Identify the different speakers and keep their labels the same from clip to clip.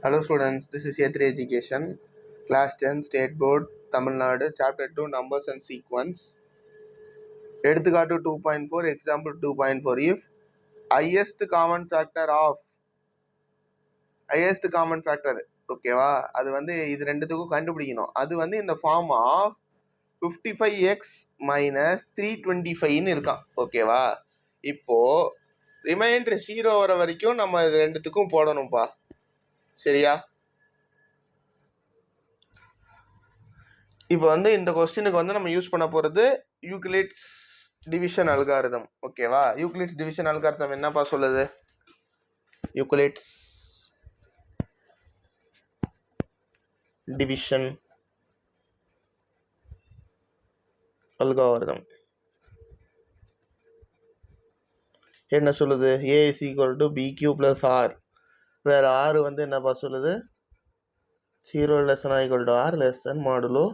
Speaker 1: Hello students, this is A3 Education, Class 10, State Board, Tamil Nadu, Chapter 2, Numbers and Sequence. எடுத்துக்காட்டு 2.4, Example 2.4. If highest common factor, ஓகேவா, அது வந்து இது ரெண்டுத்துக்கும் கண்டுபிடிக்கணும். அது வந்து இந்த ஃபார்ம் ஆஃப் 55x minus 325 இருக்கான். ஓகேவா, இப்போ ரிமைண்டர் 0 வர வரைக்கும் நம்ம இது ரெண்டுத்துக்கும் போடணும்ப்பா. சரியா? இப்போ வந்து இந்த கொஸ்டினுக்கு வந்து நம்ம யூஸ் பண்ண போகிறது யூக்ளிட்ஸ் டிவிஷன் அல்காரிதம். ஓகேவா, யூக்ளிட்ஸ் டிவிஷன் அல்காரிதம் என்னப்பா சொல்லுது? யூக்ளிட்ஸ் டிவிஷன் அல்காரிதம் என்ன சொல்லுது? A is equal to BQ plus R, வேற R வந்து என்னப்பா சொல்லுது? 0 less than or equal to R less than modulo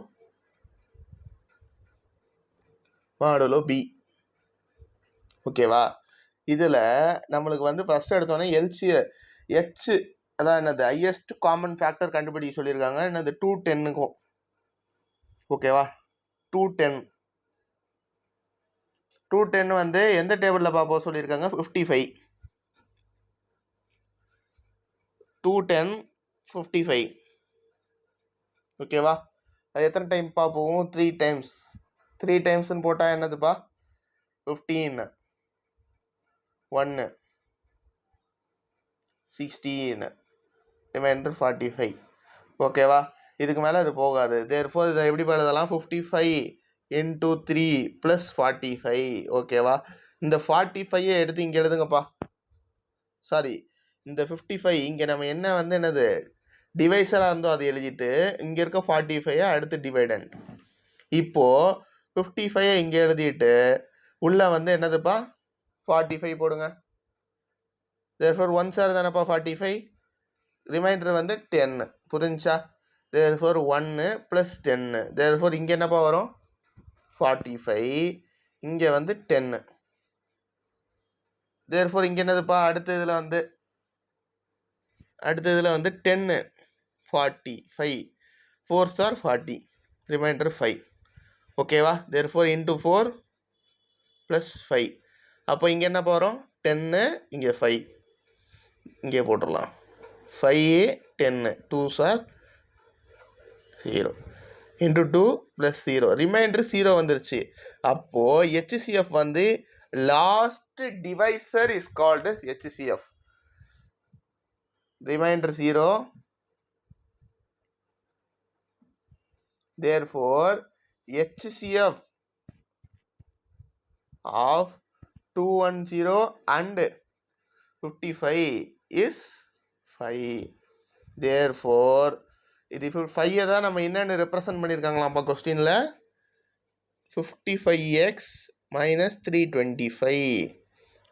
Speaker 1: B. ஓகேவா, இதில் நம்மளுக்கு வந்து ஃபஸ்ட் எடுத்தோன்னே H அதான் என்னது ஹையஸ்ட் காமன் ஃபேக்டர் கண்டுபிடிக்க சொல்லியிருக்காங்க. என்னது 210க்கும். ஓகேவா, 210 வந்து எந்த டேபிளில் பார்ப்போம் சொல்லியிருக்காங்க? 55. 210 55. ஓகேவா, அது எத்தனை டைம் பார்ப்போம்? 3 times. 3 டைம்ஸ்ன்னு போட்டால் என்னதுப்பா? 15 1 16 ரிமைண்டர் 45. ஓகேவா, இதுக்கு மேலே அது போகாது. தேர்ஃபோர் இதை எப்படி எழுதலாம்? 55 into 3 plus 45. ஓகேவா, இந்த 45 எடுத்து இங்கே எழுதுங்கப்பா. சாரி, இந்த 55 இங்கே நம்ம என்ன வந்து என்னது டிவைஸராக இருந்தோ அதை எழுதிட்டு இங்கே இருக்க 45 அடுத்து டிவைடண்ட். இப்போது 55 இங்கே எழுதிட்டு உள்ளே வந்து என்னதுப்பா 45 போடுங்க. தேர்ஃபோர் 1 சார் தானேப்பா 45, ரிமைண்டர் வந்து 10. புரிஞ்சா? தேர்ஃபோர் 1 + 10. தேர்ஃபோர் இங்கே என்னப்பா வரும்? 45, இங்கே வந்து 10. தேர்ஃபோர் இங்கே என்னதுப்பா அடுத்த இதில் வந்து 10 45 4 star 40 ரிமைண்டர் 5. ஓகேவா, தேர்ஃபோர் இன்ட்டு 4 + 5. அப்போ இங்கே என்ன போகிறோம்? 10, இங்கே 5, இங்கே போட்டுடலாம். 5 10 2 star 0 இன்ட்டு 2 + 0 ரிமைண்டர் 0 வந்துருச்சு. அப்போது HCF வந்து last divisor is called HCF. remainder 0. Therefore HCF of 210 and 55 is 5. Therefore இது 5 தான் நம்ம என்னென்னு ரெப்ரசன்ட் பண்ணியிருக்காங்களாம்ப்பா கொஸ்டினில்? 55x minus 325.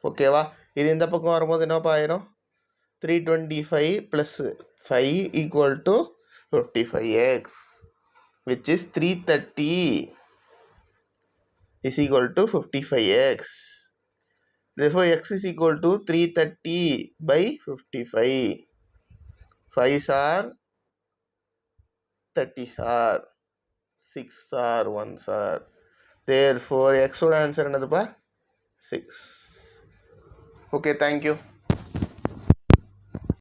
Speaker 1: ஓகேவா, இது இந்த பக்கம் வரும்போது என்னப்பா ஆயிரும்? 325 plus 5 equal to 55x, which is 330 is equal to 55x. Therefore x is equal to 330 by 55. 5s are 30s are 6s are 1s are. Therefore x oda answer என்னதுப்பா? 6. Okay, thank you.